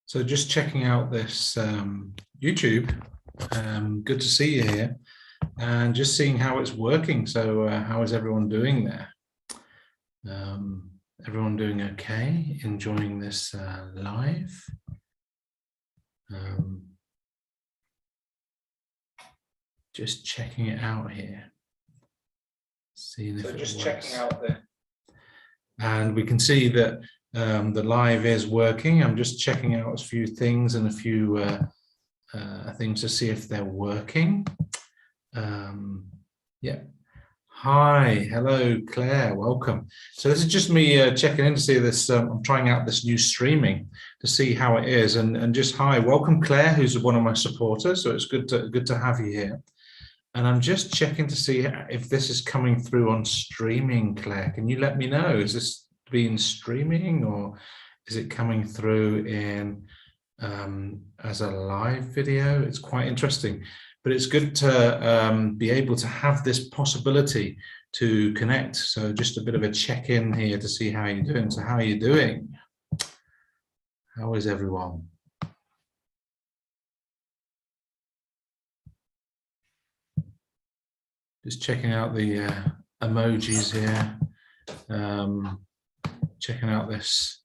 So just checking out this YouTube. Good to see you here, and just seeing how it's working. So how is everyone doing there? Everyone doing okay? Enjoying this live? Just checking it out here. Seeing if it works. Checking out there. And we can see that the live is working. I'm just checking out a few things and a few things to see if they're working. Yeah. Hi, hello, Claire, welcome. So this is just me checking in to see this. I'm trying out this new streaming to see how it is, and just hi, welcome, Claire, who's one of my supporters. So it's good to have you here. And I'm just checking to see if this is coming through on streaming, Claire. Can you let me know? Is this being streaming, or is it coming through in as a live video? It's quite interesting, but it's good to be able to have this possibility to connect. So just a bit of a check-in here to see how you're doing. So how are you doing? How is everyone? Just checking out the emojis here, checking out this.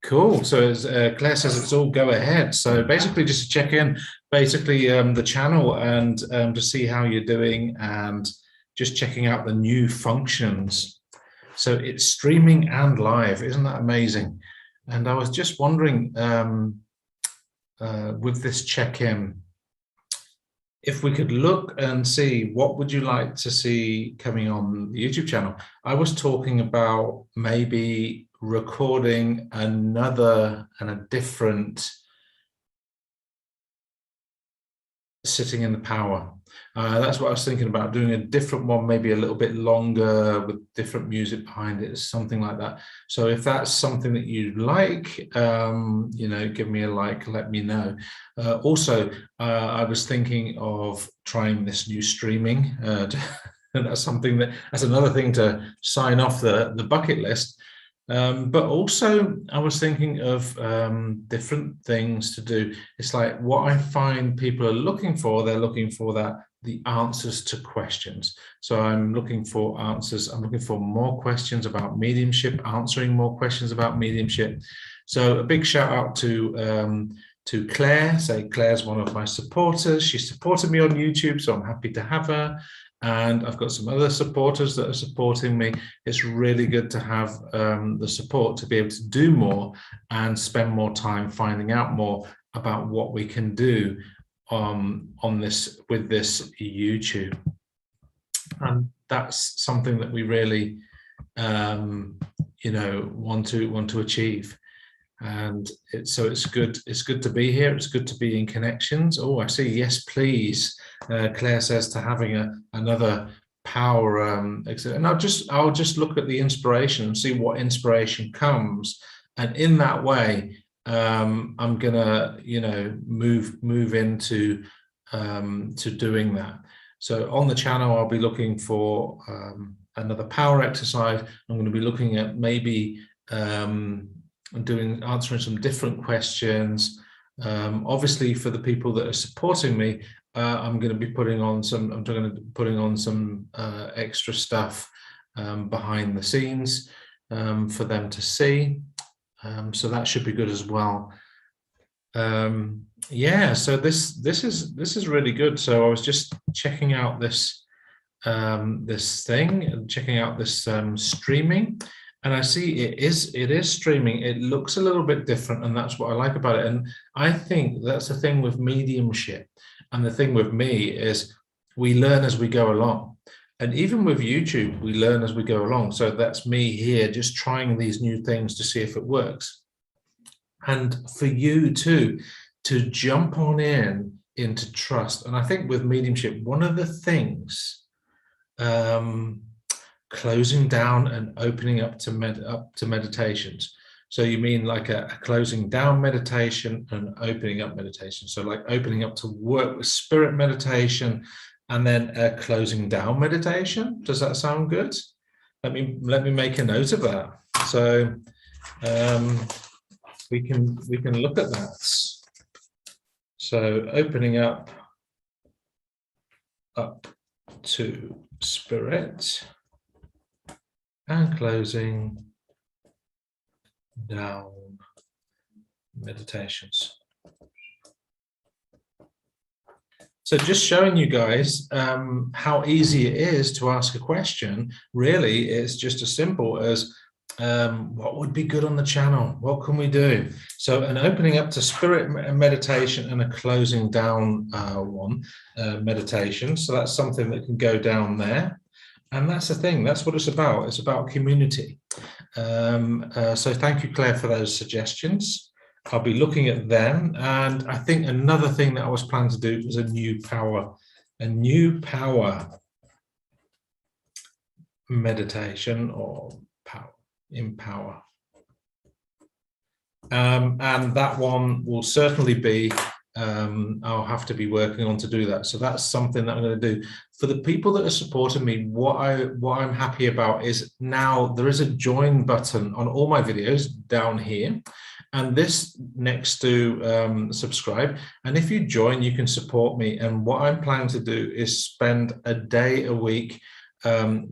Cool. So as Claire says, it's all go ahead. So basically just to check in, basically the channel and to see how you're doing, and just checking out the new functions. So it's streaming and live. Isn't that amazing? And I was just wondering with this check-in, if we could look and see what would you like to see coming on the YouTube channel. I was talking about maybe recording another and a different sitting in the power. That's what I was thinking about, doing a different one, maybe a little bit longer with different music behind it, something like that. So if that's something that you'd like, you know, give me a like, let me know. Also, I was thinking of trying this new streaming. And that's something that's another thing to sign off the bucket list. But also I was thinking of different things to do. It's like what I find people are looking for, they're looking for the answers to questions. So I'm looking for answers. I'm looking for more questions about mediumship, answering more questions about mediumship. So a big shout out to Claire. Say Claire's one of my supporters. She supported me on YouTube, so I'm happy to have her. And I've got some other supporters that are supporting me. It's really good to have the support to be able to do more and spend more time finding out more about what we can do on this with this YouTube. And that's something that we really you know, want to achieve. And it's good to be here. It's good to be in connections. Oh, I see. Yes, please. Claire says to having another power. And I'll just look at the inspiration and see what inspiration comes. And in that way, I'm gonna, you know, move into to doing that. So on the channel, I'll be looking for another power exercise. I'm going to be looking at maybe answering some different questions. Obviously, for the people that are supporting me, I'm going to be putting on some extra stuff behind the scenes for them to see. So that should be good as well. Yeah, so this is really good. So I was just checking out this thing and checking out this streaming. And I see it is streaming. It looks a little bit different, and that's what I like about it. And I think that's the thing with mediumship. And the thing with me is we learn as we go along. And even with YouTube, we learn as we go along. So that's me here just trying these new things to see if it works. And for you too, to jump on into trust. And I think with mediumship, one of the things, closing down and opening up to meditations. So you mean like a closing down meditation and opening up meditation. So like opening up to work with spirit meditation, and then a closing down meditation. Does that sound good? Let me make a note of that. So we can look at that. So opening up to spirit and closing down meditations. So just showing you guys how easy it is to ask a question. Really, it's just as simple as what would be good on the channel? What can we do? So an opening up to spirit meditation and a closing down meditation. So that's something that can go down there. And that's the thing. That's what it's about. It's about community. So thank you, Claire, for those suggestions. I'll be looking at them. And I think another thing that I was planning to do was a new power meditation, or empower. And that one will certainly be, I'll have to be working on to do that. So that's something that I'm going to do. For the people that are supporting me, what I'm happy about is now there is a join button on all my videos down here, and this next to subscribe. And if you join, you can support me. And what I'm planning to do is spend a day a week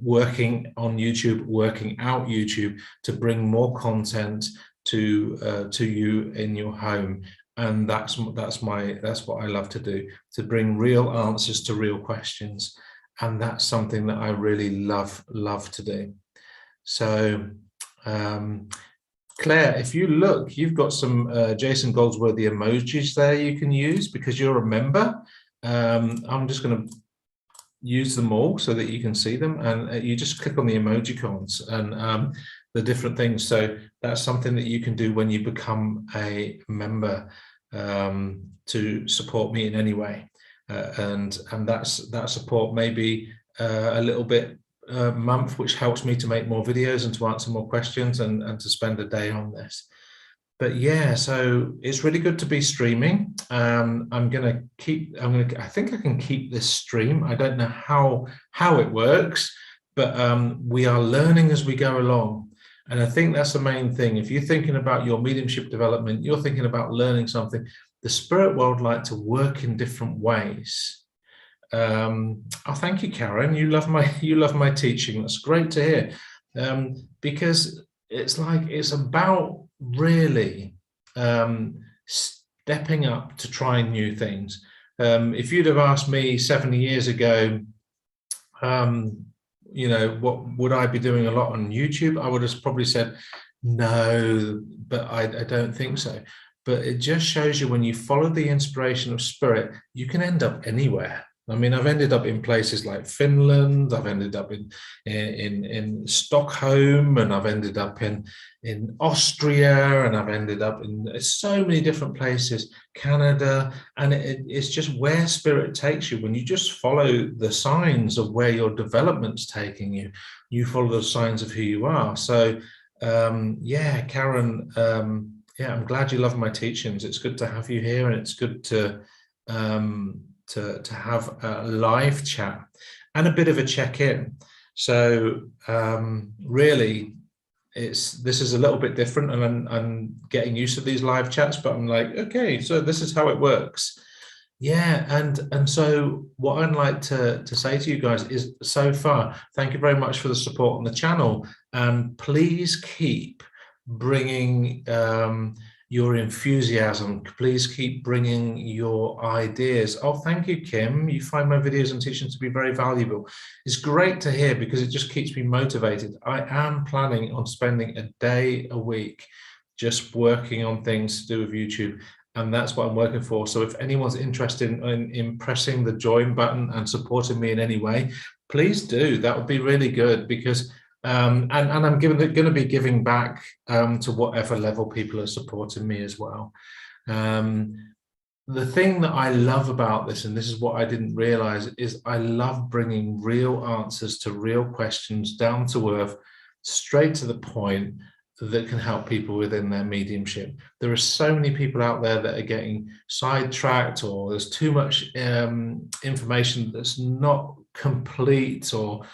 working on YouTube, working out YouTube to bring more content to you in your home. And that's what I love to do, to bring real answers to real questions. And that's something that I really love to do. So Claire, if you look, you've got some Jason Goldsworthy emojis there you can use because you're a member. I'm just going to use them all so that you can see them, and you just click on the emoji cons and the different things. So that's something that you can do when you become a member to support me in any way, and that support may be a little bit a month, which helps me to make more videos and to answer more questions and to spend a day on this. But yeah, so it's really good to be streaming. I think I can keep this stream. I don't know how it works, but we are learning as we go along. And I think that's the main thing. If you're thinking about your mediumship development, you're thinking about learning something, the spirit world like to work in different ways. Oh, thank you, Karen. You love my teaching. That's great to hear. Because it's about really stepping up to try new things. If you'd have asked me 70 years ago, you know, what would I be doing a lot on YouTube? I would have probably said no, but I don't think so. But it just shows you, when you follow the inspiration of spirit, you can end up anywhere. I mean, I've ended up in places like Finland, I've ended up in Stockholm, and I've ended up in Austria, and I've ended up in so many different places, Canada, and it's just where spirit takes you. When you just follow the signs of where your development's taking you, you follow the signs of who you are. So yeah, Karen, yeah, I'm glad you love my teachings. It's good to have you here, and it's good to have a live chat and a bit of a check-in. So really, this is a little bit different, and I'm getting used to these live chats, but I'm like, okay, so this is how it works. Yeah, and so what I'd like to say to you guys is, so far, thank you very much for the support on the channel, and please keep bringing your enthusiasm. Please keep bringing your ideas. Oh, thank you, Kim. You find my videos and teachings to be very valuable. It's great to hear, because it just keeps me motivated. I am planning on spending a day a week just working on things to do with YouTube, and that's what I'm working for. So if anyone's interested in pressing the join button and supporting me in any way, please do. That would be really good, because and I'm going to be giving back to whatever level people are supporting me as well. The thing that I love about this, and this is what I didn't realize, is I love bringing real answers to real questions, down to earth, straight to the point, that can help people within their mediumship. There are so many people out there that are getting sidetracked, or there's too much information that's not complete, or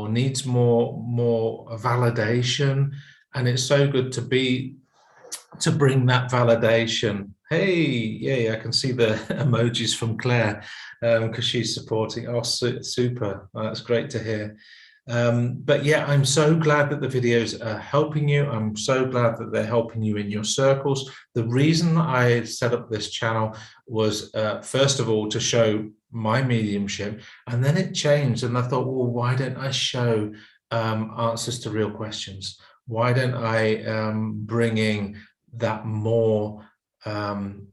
needs more validation. and it's so good to bring that validation. Hey, yeah, I can see the emojis from Claire because she's supporting. Oh, super. That's great to hear. But yeah, I'm so glad that the videos are helping you. I'm so glad that they're helping you in your circles. The reason I set up this channel was, first of all, to show my mediumship, and then it changed, and I thought, well, why don't I show answers to real questions? Why don't I bring in that more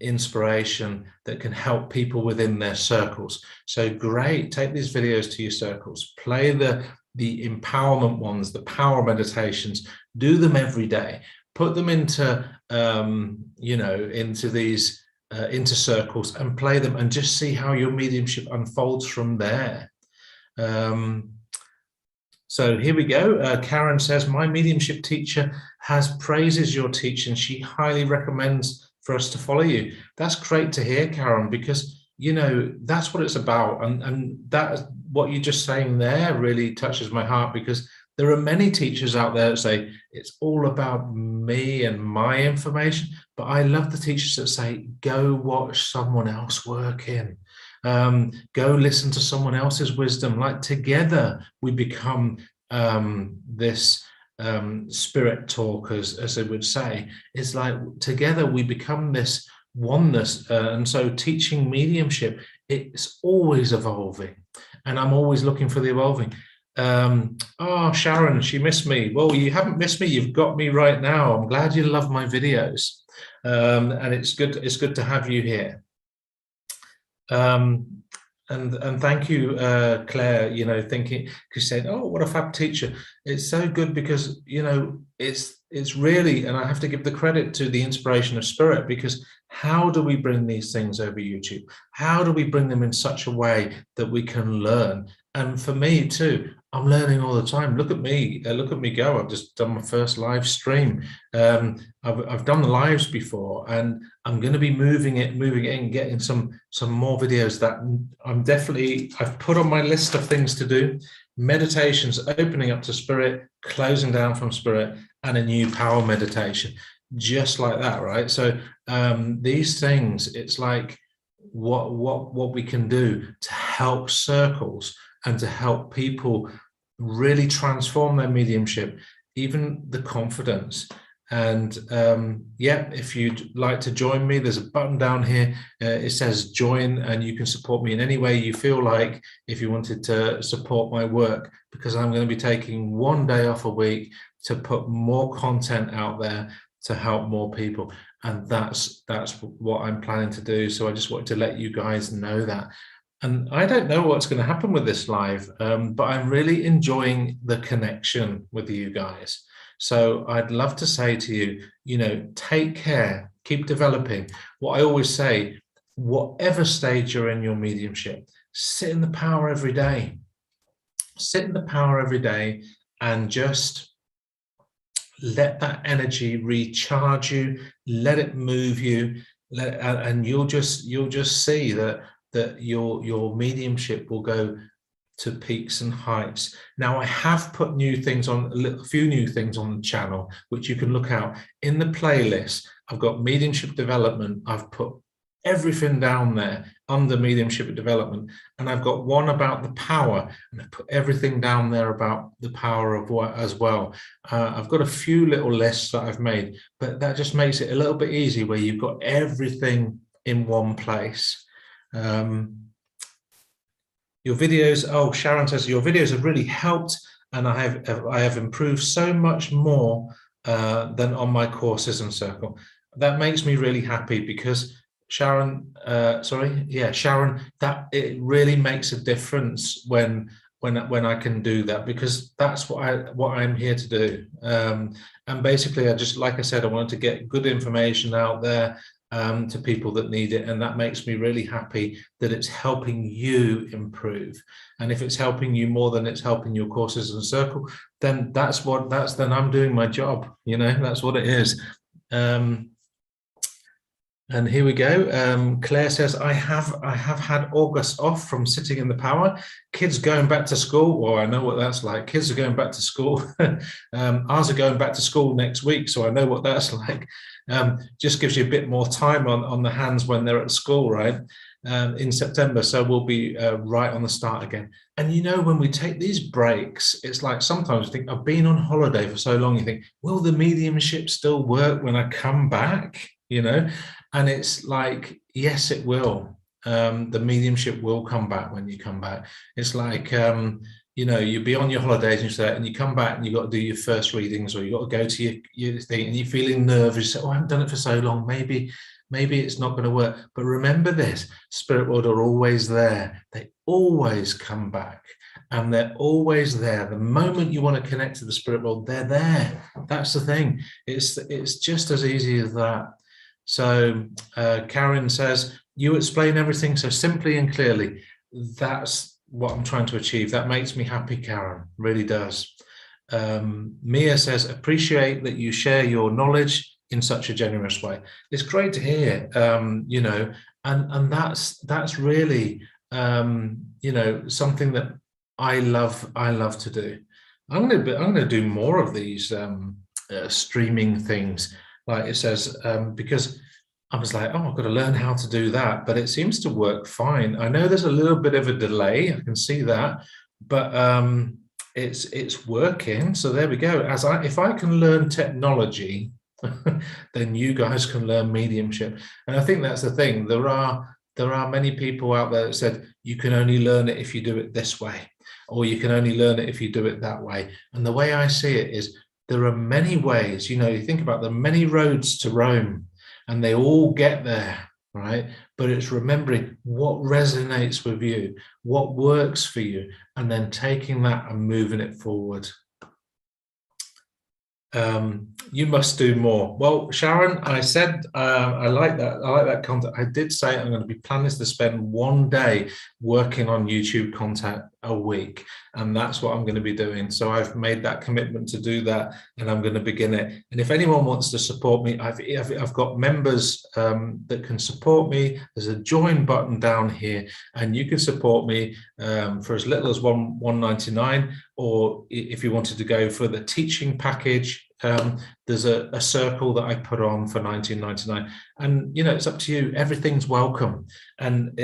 inspiration that can help people within their circles? So great, take these videos to your circles, play the empowerment ones, the power meditations, do them every day, put them into into these into circles and play them, and just see how your mediumship unfolds from there. So here we go. Karen says, my mediumship teacher praises your teaching. She highly recommends for us to follow you. That's great to hear, Karen, because, that's what it's about. And that, what you're just saying there really touches my heart, because there are many teachers out there that say, it's all about me and my information. But I love the teachers that say, go watch someone else working. Go listen to someone else's wisdom. Like, together we become this spirit talkers, as they would say. It's like together we become this oneness. And so teaching mediumship, it's always evolving, and I'm always looking for the evolving. Oh, Sharon, she missed me. Well, you haven't missed me. You've got me right now. I'm glad you love my videos. And it's good to have you here. And thank you, Claire, thinking, because saying, oh, what a fab teacher. It's so good because, it's really, and I have to give the credit to the inspiration of spirit, because how do we bring these things over YouTube? How do we bring them in such a way that we can learn? And for me too, I'm learning all the time. Look at me go. I've just done my first live stream. I've done the lives before, and I'm going to be moving it in, getting some more videos that I've put on my list of things to do. Meditations, opening up to spirit, closing down from spirit, and a new power meditation, just like that, right? So these things, it's like what we can do to help circles and to help people really transform their mediumship, even the confidence. And if you'd like to join me, there's a button down here. It says join, and you can support me in any way you feel like, if you wanted to support my work, because I'm going to be taking one day off a week to put more content out there to help more people. And that's what I'm planning to do. So I just wanted to let you guys know that. And I don't know what's going to happen with this live, but I'm really enjoying the connection with you guys. So I'd love to say to you, take care, keep developing. What I always say, whatever stage you're in your mediumship, sit in the power every day. Sit in the power every day and just let that energy recharge you, let it move you, and you'll just see that your mediumship will go to peaks and heights. Now, I have put new things on, a few new things on the channel, which you can look out in the playlist. I've got mediumship development. I've put everything down there under mediumship development, and I've got one about the power, and I've put everything down there about the power of what as well. I've got a few little lists that I've made, but that just makes it a little bit easy, where you've got everything in one place. Your videos, oh, Sharon says, your videos have really helped, and I have improved so much more than on my courses and circle. That makes me really happy, because Sharon, Sharon, that it really makes a difference when I can do that, because that's what I'm here to do. And basically, I just, like I said, I wanted to get good information out there to people that need it, and that makes me really happy that it's helping you improve. And if it's helping you more than it's helping your courses and circle, then then I'm doing my job. That's what it is. And here we go. Claire says, I have had August off from sitting in the power. Kids going back to school. Well, I know what that's like. Kids are going back to school. Ours are going back to school next week, so I know what that's like. Just gives you a bit more time on the hands when they're at school, right? In September. So we'll be right on the start again. And you know, when we take these breaks, it's like sometimes you think, I've been on holiday for so long, you think, will the mediumship still work when I come back? You know, and it's like, yes, it will. The mediumship will come back when you come back. It's like, you know, you'll be on your holidays and say, and you come back and you've got to do your first readings, or you've got to go to your thing, and you're feeling nervous. You say, oh, I haven't done it for so long. Maybe it's not going to work. But remember this, spirit world are always there. They always come back. And they're always there. The moment you want to connect to the spirit world, they're there. That's the thing. It's just as easy as that. So Karen says, you explain everything so simply and clearly. That's what I'm trying to achieve. That makes me happy, Karen, really does. Mia says, appreciate that you share your knowledge in such a generous way. It's great to hear, you know, and that's really, you know, something that I love to do. I'm going to do more of these streaming things. Like it says, because I was like, oh, I've got to learn how to do that, but it seems to work fine. I know there's a little bit of a delay, I can see that, but it's working. So there we go. If I can learn technology, then you guys can learn mediumship. And I think that's the thing. There are many people out there that said you can only learn it if you do it this way, or you can only learn it if you do it that way. And the way I see it is, there are many ways. You know, you think about the many roads to Rome, and they all get there, right? But it's remembering what resonates with you, what works for you, and then taking that and moving it forward. You must do more. Well, Sharon, I said I like that. I like that content. I did say I'm going to be planning to spend one day working on YouTube content a week, and that's what I'm going to be doing. So I've made that commitment to do that, and I'm going to begin it. And if anyone wants to support me, I've got members that can support me. There's a join button down here, and you can support me for as little as $1.99, or if you wanted to go for the teaching package. There's a circle that I put on for $19.99, and you know, it's up to you. Everything's welcome, and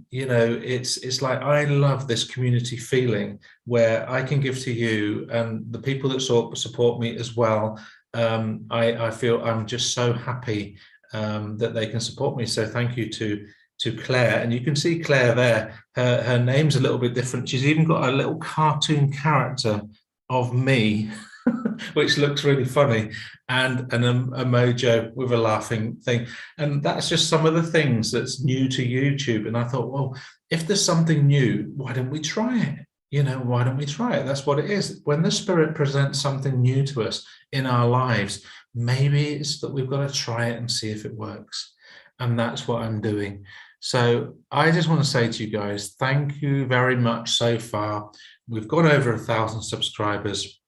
you know, it's like, I love this community feeling where I can give to you and the people that support me as well. I feel I'm just so happy that they can support me. So thank you to Claire, and you can see Claire there. Her name's a little bit different. She's even got a little cartoon character of me, which looks really funny, and an emoji with a laughing thing. And that's just some of the things that's new to YouTube. And I thought, well, if there's something new, why don't we try it? You know, why don't we try it? That's what it is. When the spirit presents something new to us in our lives, maybe it's that we've got to try it and see if it works. And that's what I'm doing. So I just want to say to you guys, thank you very much so far. We've gone over 1,000 subscribers.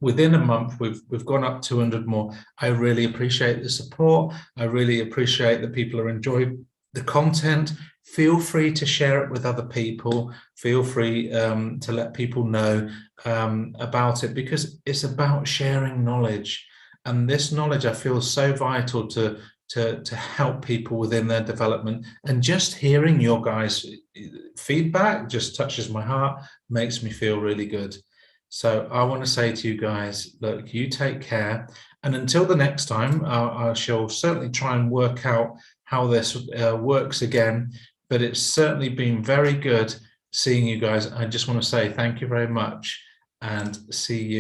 Within a month, we've gone up 200 more. I really appreciate the support. I really appreciate that people are enjoying the content. Feel free to share it with other people. Feel free to let people know about it, because it's about sharing knowledge. And this knowledge, I feel, is so vital to help people within their development. And just hearing your guys' feedback just touches my heart, makes me feel really good. So I want to say to you guys, look, you take care. And until the next time, I shall certainly try and work out how this works again. But it's certainly been very good seeing you guys. I just want to say thank you very much, and see you.